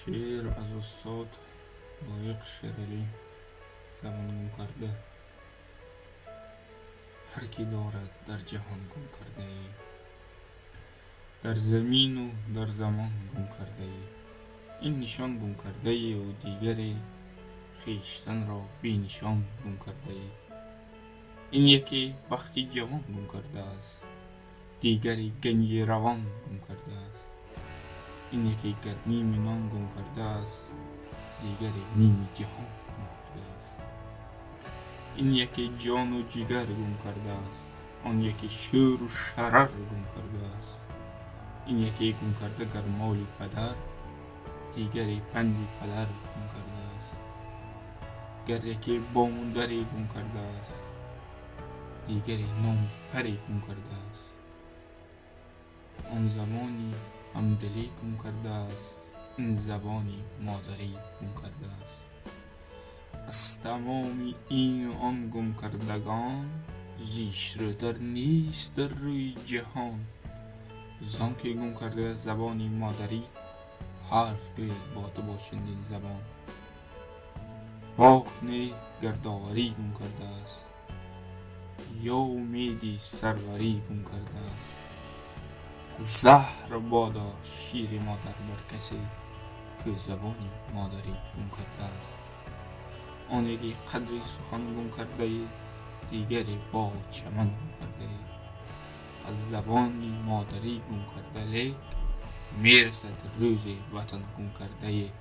شعر از استاد لایق شیرالی. زبان گم کرده هر کی دارد در جهان گم کرده ای، در زمین و در زمان گم کرده ای. این نشان گم کرده ای و دیگری خویشتن را بی نشان گم کرده ای. این یکی بخت جوان گم کرده است، دیگری گنج روان گم کرده است. این یکی گر نیم نان گم کرده است، دیگری نیم جهان گم کرده است. این یکی جان و جگر گم کرده است، آن یکی شور و شرر گم کرده است. این یکی گم کرده گر مال پدر، دیگری پند پدر گم کرده است. گر یکی بام و دری گم کرده است، دیگری نام فری گم کرده است. آن زمانی همدلی گم کرده است، این زبانی مادری گم کرده است. از تمام این و آن گم کردگان، زیش رو در نیست در روی جهان. زان که گم کرده زبانی مادری، حرف گوید با تو با چندین زبان. باغ نی گر داوری گم کرده است، یا امیدی سروری گم کرده است. زهر بادا شیر مادر بر کسی که زبانی مادری گم کرده است. آن یکی قدری سخن گم کرده ای، دیگری باغ و چمن گم کرده ای. از زبانی مادری گم کرده لیک، میرسد روزی وطن گم کرده ای.